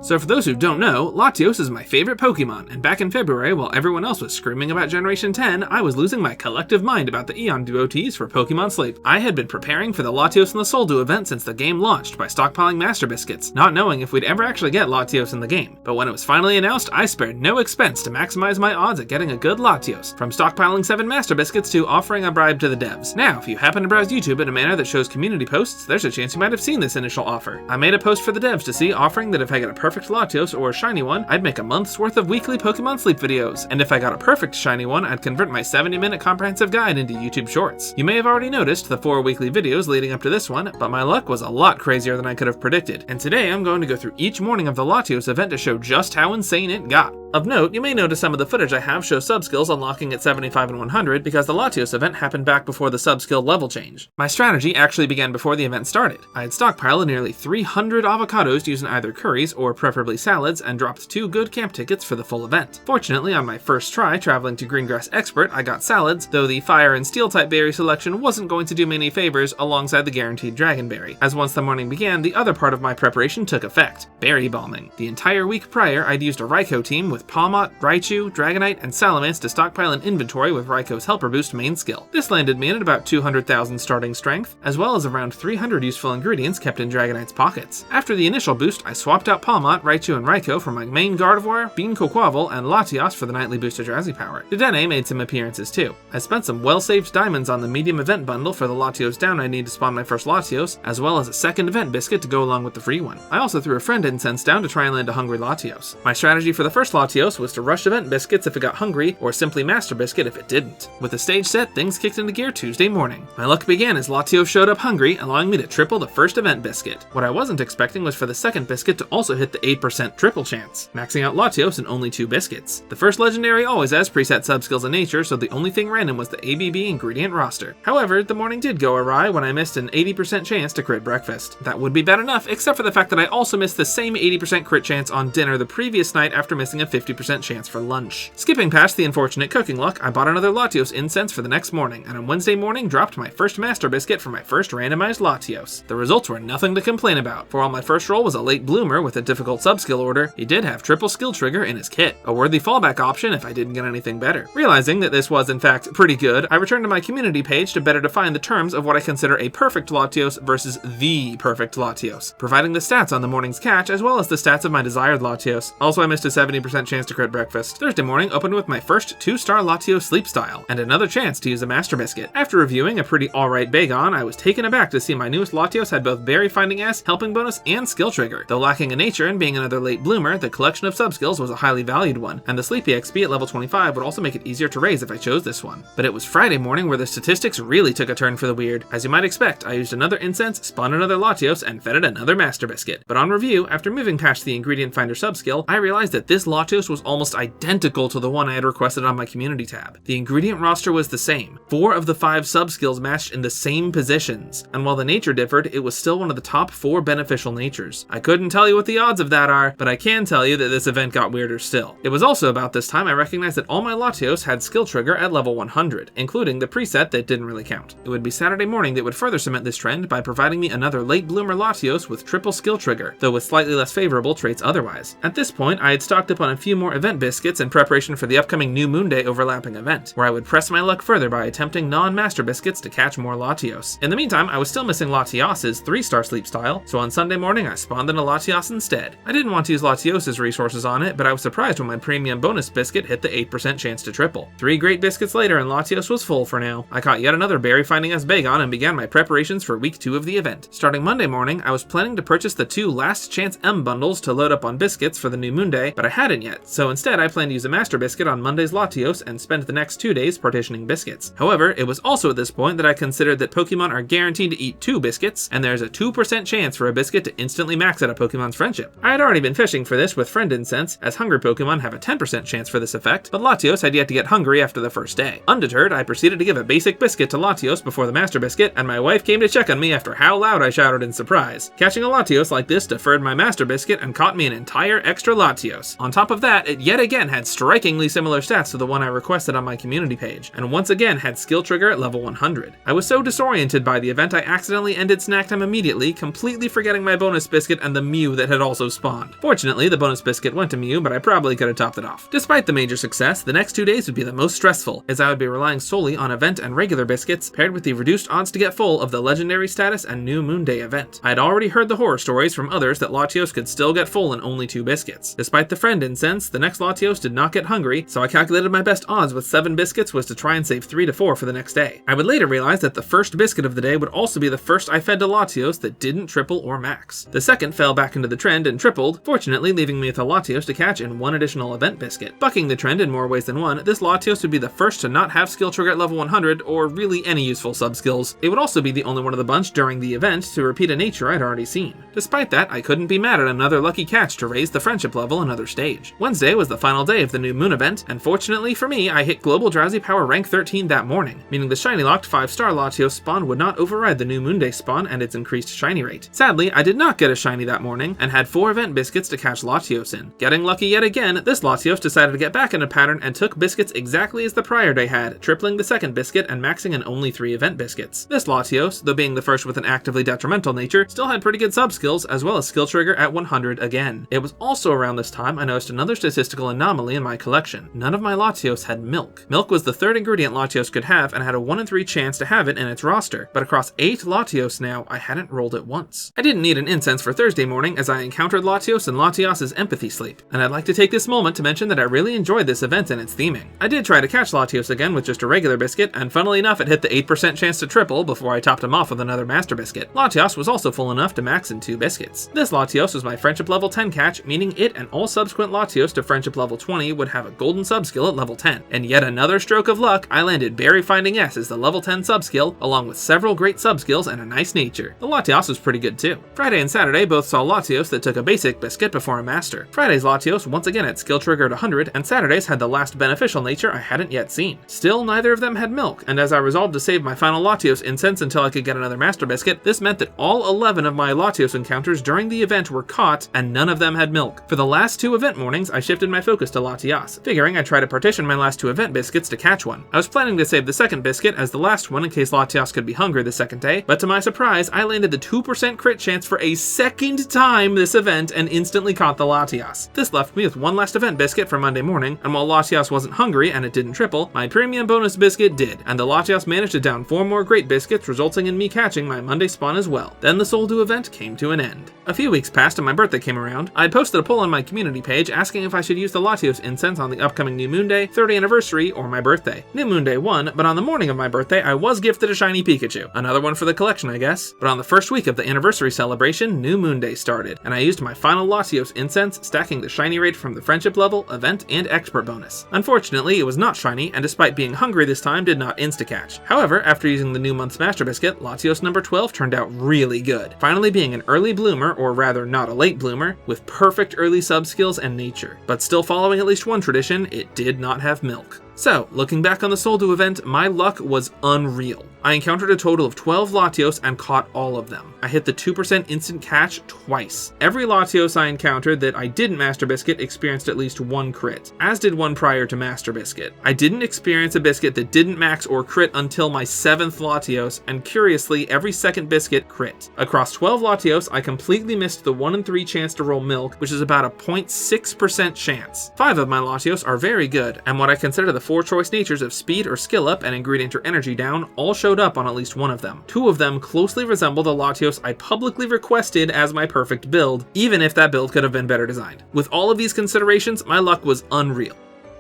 So for those who don't know, Latios is my favorite Pokemon, and back in February, while everyone else was screaming about Generation 10, I was losing my collective mind about the Eon devotees for Pokemon Sleep. I had been preparing for the Latios and the Soldew event since the game launched by stockpiling Master Biscuits, not knowing if we'd ever actually get Latios in the game. But when it was finally announced, I spared no expense to maximize my odds at getting a good Latios, from stockpiling 7 Master Biscuits to offering a bribe to the devs. Now, if you happen to browse YouTube in a manner that shows community posts, there's a chance you might have seen this initial offer. I made a post for the devs to see, offering that if I got a perfect Latios or a shiny one, I'd make a month's worth of weekly Pokemon Sleep videos, and if I got a perfect shiny one, I'd convert my 70-minute comprehensive guide into YouTube Shorts. You may have already noticed the 4 weekly videos leading up to this one, but my luck was a lot crazier than I could have predicted, and today I'm going to go through each morning of the Latios event to show just how insane it got. Of note, you may notice some of the footage I have shows sub-skills unlocking at 75 and 100 because the Latios event happened back before the sub-skill level change. My strategy actually began before the event started. I had stockpiled nearly 300 avocados using either curries or preferably salads and dropped 2 good camp tickets for the full event. Fortunately, on my first try traveling to Greengrass Expert, I got salads, though the fire and steel type berry selection wasn't going to do me any favors alongside the guaranteed dragonberry, as once the morning began, the other part of my preparation took effect: berry bombing. The entire week prior, I'd used a Raikou team with Palmot, Raichu, Dragonite, and Salamence to stockpile an inventory with Raikou's Helper Boost main skill. This landed me at about 200,000 starting strength, as well as around 300 useful ingredients kept in Dragonite's pockets. After the initial boost, I swapped out Palmot, Raichu, and Raikou for my main Gardevoir, Bean Quaquaval, and Latios for the nightly boost of Drowsy Power. Dedenne made some appearances too. I spent some well-saved diamonds on the medium event bundle for the Latios down I need to spawn my first Latios, as well as a second event biscuit to go along with the free one. I also threw a friend incense down to try and land a hungry Latios. My strategy for the first Latios was to rush event biscuits if it got hungry, or simply Master Biscuit if it didn't. With the stage set, things kicked into gear Tuesday morning. My luck began as Latios showed up hungry, allowing me to triple the first event biscuit. What I wasn't expecting was for the second biscuit to also hit the 8% triple chance, maxing out Latios in only 2 biscuits. The first legendary always has preset sub-skills in nature, so the only thing random was the ABB ingredient roster. However, the morning did go awry when I missed an 80% chance to crit breakfast. That would be bad enough, except for the fact that I also missed the same 80% crit chance on dinner the previous night after missing a 50% chance for lunch. Skipping past the unfortunate cooking luck, I bought another Latios incense for the next morning, and on Wednesday morning dropped my first Master Biscuit for my first randomized Latios. The results were nothing to complain about, for while my first roll was a late bloomer with a difficult sub-skill order, he did have triple skill trigger in his kit, a worthy fallback option if I didn't get anything better. Realizing that this was in fact pretty good, I returned to my community page to better define the terms of what I consider a perfect Latios versus the perfect Latios, providing the stats on the morning's catch as well as the stats of my desired Latios. Also, I missed a 70% chance to crit breakfast. Thursday morning opened with my first 2-star Latios sleep style, and another chance to use a Master Biscuit. After reviewing a pretty alright Bagon, I was taken aback to see my newest Latios had both Berry Finding S, Helping Bonus, and Skill Trigger. Though lacking a nature and being another late bloomer, the collection of sub-skills was a highly valued one, and the Sleepy XP at level 25 would also make it easier to raise if I chose this one. But it was Friday morning where the statistics really took a turn for the weird. As you might expect, I used another incense, spawned another Latios, and fed it another Master Biscuit. But on review, after moving past the Ingredient Finder sub-skill, I realized that this Latios was almost identical to the one I had requested on my community tab. The ingredient roster was the same. 4 of the 5 sub-skills matched in the same positions, and while the nature differed, it was still one of the top 4 beneficial natures. I couldn't tell you what the odds of that are, but I can tell you that this event got weirder still. It was also about this time I recognized that all my Latios had skill trigger at level 100, including the preset that didn't really count. It would be Saturday morning that would further cement this trend by providing me another late bloomer Latios with triple skill trigger, though with slightly less favorable traits otherwise. At this point, I had stocked up on a few more event biscuits in preparation for the upcoming New Moon Day overlapping event, where I would press my luck further by attempting non-Master Biscuits to catch more Latios. In the meantime, I was still missing Latios's 3-star sleep style, so on Sunday morning I spawned in a Latios instead. I didn't want to use Latios's resources on it, but I was surprised when my premium bonus biscuit hit the 8% chance to triple. 3 great biscuits later and Latios was full for now. I caught yet another Berry Finding S Bagon and began my preparations for week 2 of the event. Starting Monday morning, I was planning to purchase the 2 Last Chance M bundles to load up on biscuits for the New Moon Day, but I hadn't yet, so instead I planned to use a Master Biscuit on Monday's Latios and spend the next 2 days partitioning biscuits. However, it was also at this point that I considered that Pokemon are guaranteed to eat 2 biscuits, and there's a 2% chance for a biscuit to instantly max out a Pokemon's friendship. I had already been fishing for this with friend incense, as hungry Pokemon have a 10% chance for this effect, but Latios had yet to get hungry after the first day. Undeterred, I proceeded to give a basic biscuit to Latios before the Master Biscuit, and my wife came to check on me after how loud I shouted in surprise. Catching a Latios like this deferred my Master Biscuit and caught me an entire extra Latios. On top of that, it yet again had strikingly similar stats to the one I requested on my community page, and once again had skill trigger at level 100. I was so disoriented by the event I accidentally ended snack time immediately, completely forgetting my bonus biscuit and the Mew that had also spawned. Fortunately, the bonus biscuit went to Mew, but I probably could have topped it off. Despite the major success, the next 2 days would be the most stressful, as I would be relying solely on event and regular biscuits, paired with the reduced odds to get full of the legendary status and new Moon Day event. I had already heard the horror stories from others that Latios could still get full in only 2 biscuits. Despite the friend incense, the next Latios did not get hungry, so I calculated my best odds with 7 biscuits was to try and save 3 to 4 for the next day. I would later realize that the first biscuit of the day would also be the first I fed to Latios that didn't triple or max. The second fell back into the trend and tripled, fortunately leaving me with a Latios to catch in 1 additional event biscuit. Bucking the trend in more ways than one, this Latios would be the first to not have skill trigger at level 100 or really any useful sub-skills. It would also be the only one of the bunch during the event to repeat a nature I'd already seen. Despite that, I couldn't be mad at another lucky catch to raise the friendship level another stage. Wednesday was the final day of the new moon event, and fortunately for me, I hit Global Drowsy Power rank 13 that morning, meaning the shiny locked 5-star Latios spawn would not override the new Moon Day spawn and its increased shiny rate. Sadly, I did not get a shiny that morning, and had 4 event biscuits to catch Latios in. Getting lucky yet again, this Latios decided to get back in a pattern and took biscuits exactly as the prior day had, tripling the second biscuit and maxing in only 3 event biscuits. This Latios, though being the first with an actively detrimental nature, still had pretty good sub-skills as well as skill trigger at 100 again. It was also around this time I noticed another statistical anomaly in my collection. None of my Latios had milk. Milk was the 3rd ingredient Latios could have and had a 1 in 3 chance to have it in its roster, but across 8 Latios now, I hadn't rolled it once. I didn't need an incense for Thursday morning as I encountered Latios and Latios' empathy sleep, and I'd like to take this moment to mention that I really enjoyed this event and its theming. I did try to catch Latios again with just a regular biscuit, and funnily enough it hit the 8% chance to triple before I topped him off with another master biscuit. Latios was also full enough to max in 2 biscuits. This Latios was my friendship level 10 catch, meaning it and all subsequent Latios to friendship level 20 would have a golden sub-skill at level 10. And yet another stroke of luck, I landed Berry Finding S as the level 10 sub-skill, along with several great sub-skills and a nice nature. The Latios was pretty good too. Friday and Saturday both saw Latios that took a basic biscuit before a master. Friday's Latios once again had skill trigger at 100, and Saturday's had the last beneficial nature I hadn't yet seen. Still, neither of them had milk, and as I resolved to save my final Latios incense until I could get another master biscuit, this meant that all 11 of my Latios encounters during the event were caught, and none of them had milk. For the last 2 event mornings, I shifted my focus to Latios, figuring I'd try to partition my last 2 event biscuits to catch one. I was planning to save the second biscuit as the last one in case Latios could be hungry the second day, but to my surprise, I landed the 2% crit chance for a second time this event and instantly caught the Latios. This left me with 1 last event biscuit for Monday morning, and while Latios wasn't hungry and it didn't triple, my premium bonus biscuit did, and the Latios managed to down 4 more great biscuits, resulting in me catching my Monday spawn as well. Then the Soldu event came to an end. A few weeks passed and my birthday came around. I had posted a poll on my community page asking if I should use the Latios incense on the upcoming New Moon Day, 30th anniversary, or my birthday. New Moon Day won, but on the morning of my birthday I was gifted a shiny Pikachu. Another one for the collection, I guess. But on the first week of the anniversary celebration, New Moon Day started, and I used my final Latios incense, stacking the shiny rate from the friendship level, event, and expert bonus. Unfortunately, it was not shiny, and despite being hungry this time, did not insta-catch. However, after using the new month's master biscuit, Latios number 12 turned out really good, finally being an early bloomer, or rather not a late bloomer, with perfect early sub-skills and nature. But still following at least one tradition, it did not have milk. So, looking back on the Soldu event, my luck was unreal. I encountered a total of 12 Latios and caught all of them. I hit the 2% instant catch twice. Every Latios I encountered that I didn't Master Biscuit experienced at least 1 crit, as did one prior to Master Biscuit. I didn't experience a biscuit that didn't max or crit until my 7th Latios, and curiously, every second biscuit crit. Across 12 Latios, I completely missed the 1 in 3 chance to roll milk, which is about a 0.6% chance. 5 of my Latios are very good, and what I consider the 4 choice natures of speed or skill up and ingredient or energy down all showed up on at least one of them. 2 of them closely resemble the Latios I publicly requested as my perfect build, even if that build could have been better designed. With all of these considerations, my luck was unreal.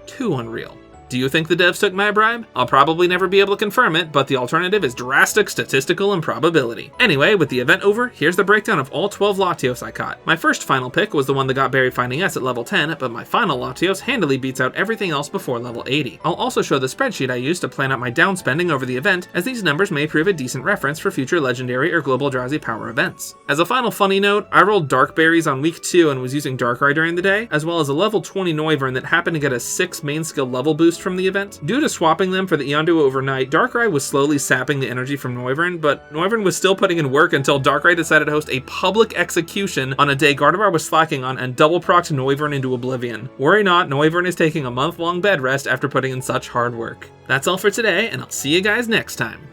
Too unreal. Do you think the devs took my bribe? I'll probably never be able to confirm it, but the alternative is drastic statistical improbability. Anyway, with the event over, here's the breakdown of all 12 Latios I caught. My first final pick was the one that got Berry Finding S at level 10, but my final Latios handily beats out everything else before level 80. I'll also show the spreadsheet I used to plan out my down spending over the event, as these numbers may prove a decent reference for future legendary or global drowsy power events. As a final funny note, I rolled Dark Berries on week 2 and was using Darkrai during the day, as well as a level 20 Noivern that happened to get a 6 main skill level boost from the event. Due to swapping them for the Eon Duo overnight, Darkrai was slowly sapping the energy from Noivern, but Noivern was still putting in work until Darkrai decided to host a public execution on a day Gardevoir was slacking on and double procced Noivern into oblivion. Worry not, Noivern is taking a month-long bed rest after putting in such hard work. That's all for today, and I'll see you guys next time.